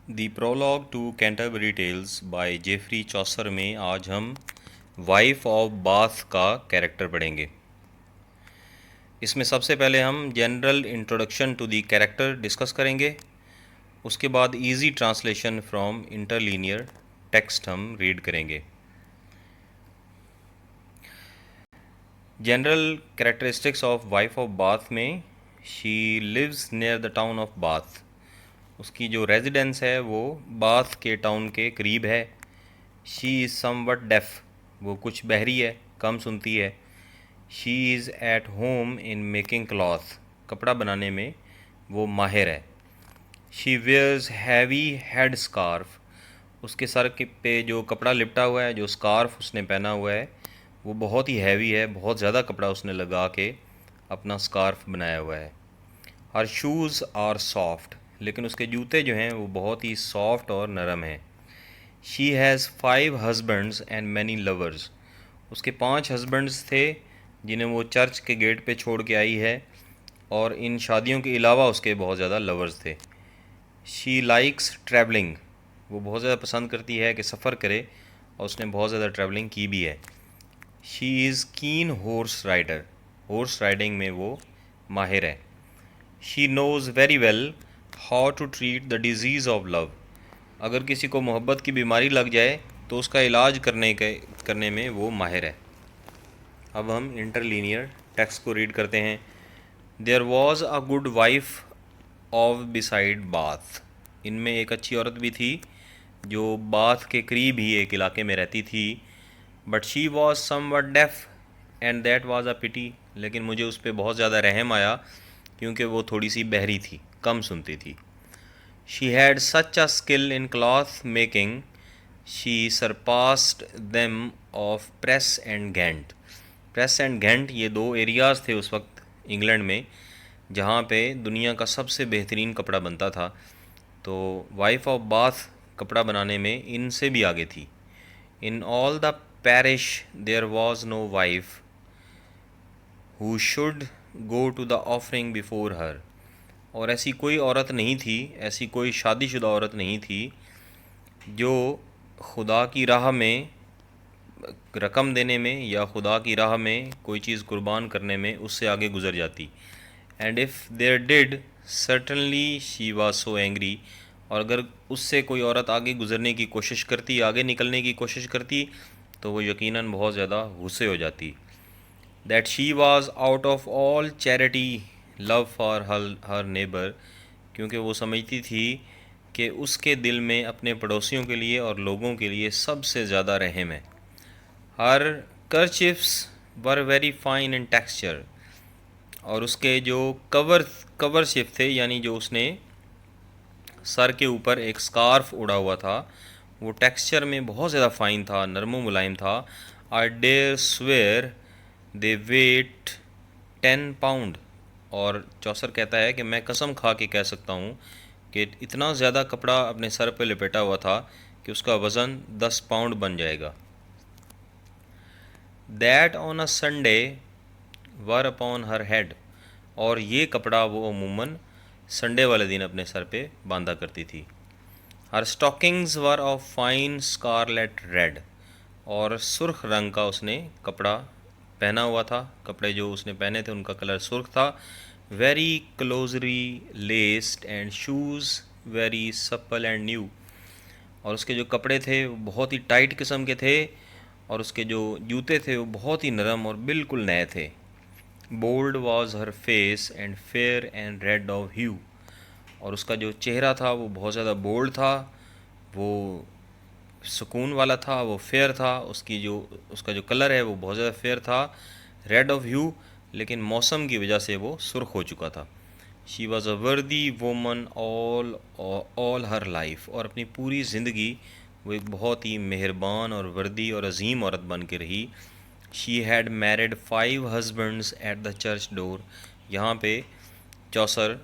The prologue to Canterbury tales by Geoffrey Chaucer में आज हम वाइफ ऑफ बाथ का कैरेक्टर पढ़ेंगे। इसमें सबसे पहले हम general introduction to the character discuss करेंगे। उसके बाद easy translation from interlinear text हम रीड करेंगे। General characteristics of wife of Bath में she lives near the town of Bath. उसकी जो रेजिडेंस है वो बाथ के टाउन के करीब है। शी इज़ समवट डेफ, वो कुछ बहरी है, कम सुनती है। She is at home in making cloth, कपड़ा बनाने में वो माहिर है। She wears heavy head scarf, उसके सर के पे जो कपड़ा लिपटा हुआ है, जो स्कार्फ उसने पहना हुआ है वो बहुत ही हैवी है, बहुत ज़्यादा कपड़ा उसने लगा के अपना स्कार्फ बनाया हुआ है। हर शूज़ आर सॉफ्ट, लेकिन उसके जूते जो हैं वो बहुत ही सॉफ्ट और नरम हैं। She has 5 husbands and many lovers, उसके 5 हस्बैंड्स थे जिन्हें वो चर्च के गेट पे छोड़ के आई है, और इन शादियों के अलावा उसके बहुत ज़्यादा लवर्स थे। शी लाइक्स ट्रैवलिंग, वो बहुत ज़्यादा पसंद करती है कि सफ़र करे, और उसने बहुत ज़्यादा ट्रैवलिंग की भी है। She is keen horse rider, horse riding में वो माहिर है। She knows very well how to treat the disease of love, अगर किसी को मोहब्बत की बीमारी लग जाए तो उसका इलाज करने में वो माहिर है। अब हम इंटरलीनियर टेक्स्ट को रीड करते हैं। There was a good wife of beside Bath, इनमें एक अच्छी औरत भी थी जो बाथ के करीब ही एक इलाके में रहती थी। But she was somewhat deaf and that was a pity, लेकिन मुझे उस पर बहुत ज़्यादा रहम आया क्योंकि वो थोड़ी सी बहरी थी, कम सुनती थी। She had such a skill in cloth making, she surpassed them of Ypres and Ghent. Ypres and Ghent ये दो एरियाज़ थे उस वक्त इंग्लैंड में जहाँ पे दुनिया का सबसे बेहतरीन कपड़ा बनता था। तो वाइफ ऑफ बाथ कपड़ा बनाने में इनसे भी आगे थी। In all the parish there was no wife who should go to the offering before her, और ऐसी कोई औरत नहीं थी, ऐसी कोई शादीशुदा औरत नहीं थी जो खुदा की राह में रकम देने में या खुदा की राह में कोई चीज़ कुर्बान करने में उससे आगे गुजर जाती। And if there did certainly she was so angry, और अगर उससे कोई औरत आगे गुजरने की कोशिश करती, आगे निकलने की कोशिश करती, तो वो यकीनन बहुत ज़्यादा गुस्से हो जाती। That she was out of all charity love for her neighbour, क्योंकि वो समझती थी कि उसके दिल में अपने पड़ोसियों के लिए और लोगों के लिए सबसे ज़्यादा रहम है। Her kerchiefs were very fine in texture, और उसके जो कवर शिप थे, यानी जो उसने सर के ऊपर एक स्कार्फ उड़ा हुआ था, वो टेक्सचर में बहुत ज़्यादा फ़ाइन था, नरम मुलायम था। I dare swear they weight 10 pound, और चौसर कहता है कि मैं कसम खा के कह सकता हूँ कि इतना ज़्यादा कपड़ा अपने सर पे लपेटा हुआ था कि उसका वज़न 10 पाउंड बन जाएगा। That on a Sunday were upon her head, और ये कपड़ा वो अमूमन संडे वाले दिन अपने सर पे बांधा करती थी। Her stockings were of fine scarlet red, और सुर्ख रंग का उसने कपड़ा पहना हुआ था, कपड़े जो उसने पहने थे उनका कलर सुर्ख था। Very closely लेस्ड and shoes very supple and new, और उसके जो कपड़े थे वो बहुत ही टाइट किस्म के थे, और उसके जो जूते थे वो बहुत ही नरम और बिल्कुल नए थे। Bold was her face and fair and red of hue, और उसका जो चेहरा था वो बहुत ज़्यादा बोल्ड था, वो सुकून वाला था, वो फेयर था। उसका जो कलर है वो बहुत ज़्यादा फेयर था, रेड ऑफ ह्यू, लेकिन मौसम की वजह से वो सुर्ख हो चुका था। शी वॉज़ अ वर्दी वोमन ऑल हर लाइफ, और अपनी पूरी ज़िंदगी वो एक बहुत ही मेहरबान और वर्दी और अजीम औरत बन के रही। She had married 5 husbands at the church door, यहाँ पे चौसर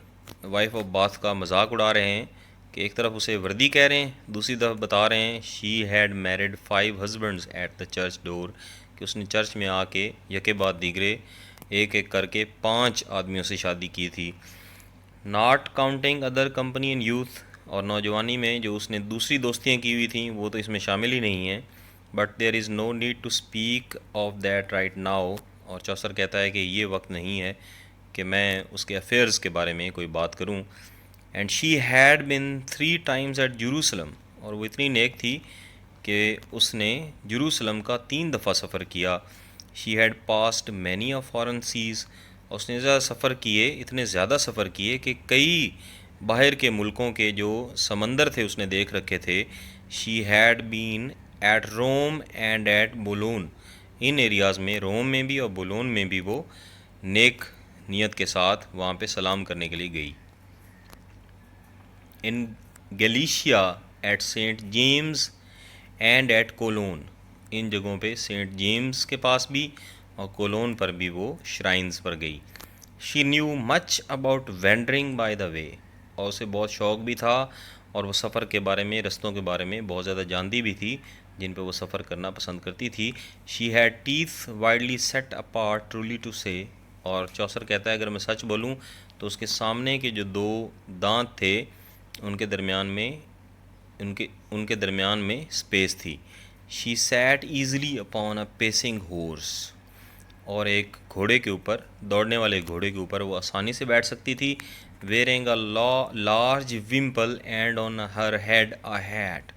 वाइफ ऑफ बाथ का मजाक उड़ा रहे हैं कि एक तरफ उसे वर्दी कह रहे हैं, दूसरी तरफ बता रहे हैं she had married 5 husbands at the church door, कि उसने चर्च में आके यके बाद दीगरे एक एक करके 5 आदमियों से शादी की थी। Not counting other company in youth, और नौजवानी में जो उसने दूसरी दोस्तियाँ की हुई थी वो तो इसमें शामिल ही नहीं हैं। But there is no need to speak of that right now. और चौसर कहता है कि ये वक्त नहीं है कि मैं उसके अफेयर्स के बारे में कोई बात करूं। And she had been 3 times at Jerusalem, और वो इतनी नेक थी कि उसने जेरूसलम का 3 दफ़ा सफ़र किया। She had passed many of foreign seas, उसने ज़्यादा सफ़र किए, इतने ज़्यादा सफ़र किए कि कई बाहर के मुल्कों के जो समंदर थे उसने देख रखे थे। She had been at Rome and at Boulogne, in areas में, रोम में भी और बोलोन में भी वो नेक नियत के साथ वहाँ पे सलाम करने के लिए गई। In Galicia at saint James and at Cologne, इन जगहों पे सेंट जेम्स के पास भी और कोलोन पर भी वो श्राइन्स पर गई। She knew much about wandering by the way, और उसे बहुत शौक़ भी था और वो सफ़र के बारे में, रस्तों के बारे में बहुत ज़्यादा जानती भी थी जिन पे वो सफ़र करना पसंद करती थी। She had teeth widely set apart truly to say, और चौसर कहता है अगर मैं सच बोलूँ तो उसके सामने के जो 2 दांत थे उनके दरमियान में उनके दरमियान में स्पेस थी। She set easily upon a pacing horse, और एक घोड़े के ऊपर, दौड़ने वाले घोड़े के ऊपर वो आसानी से बैठ सकती थी। Wearing a large wimple and on her head a hat,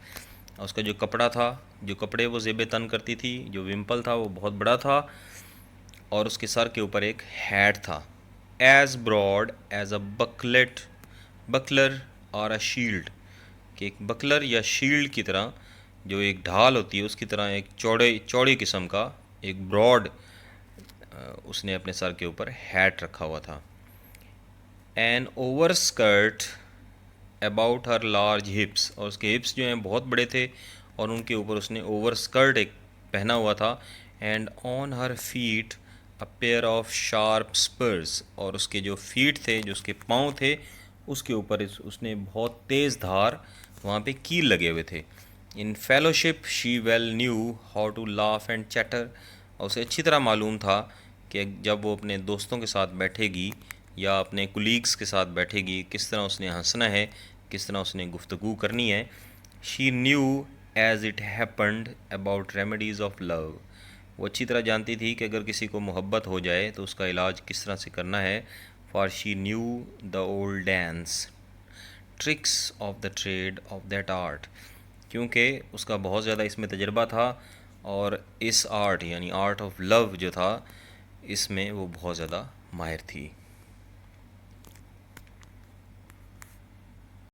उसका जो कपड़ा था, जो कपड़े वो ज़ेब तन करती थी, जो विम्पल था वो बहुत बड़ा था, और उसके सर के ऊपर एक हैट था। एज ब्रॉड एज अ बकलर और अ शील्ड, कि एक बकलर या शील्ड की तरह, जो एक ढाल होती है उसकी तरह, एक चौड़ी किस्म का एक ब्रॉड उसने अपने सर के ऊपर हैट रखा हुआ था। An over skirt about her large hips, और उसके हिप्स जो हैं बहुत बड़े थे और उनके ऊपर उसने ओवर स्कर्ट एक पहना हुआ था। And on her feet a pair of sharp spurs, और उसके जो फीट थे, जो उसके पाँव थे, उसके ऊपर उसने बहुत तेज़ धार वहाँ पे कील लगे हुए थे। In fellowship she well knew how to laugh and chatter, और उसे अच्छी तरह मालूम था कि जब वो अपने दोस्तों के साथ बैठेगी या अपने कुलीग्स के साथ बैठेगी किस तरह उसने हंसना है, किस तरह उसने गुफ्तगू करनी है। She new age it happened about remedies of love, वो अच्छी तरह जानती थी कि अगर किसी को मोहब्बत हो जाए तो उसका इलाज किस तरह से करना है। For she knew the old dance tricks of the trade off that art, क्योंकि उसका बहुत ज़्यादा इसमें तजर्बा था, और इस आर्ट यानी आर्ट ऑफ लव जो था इसमें वो बहुत ज़्यादा माहिर थी।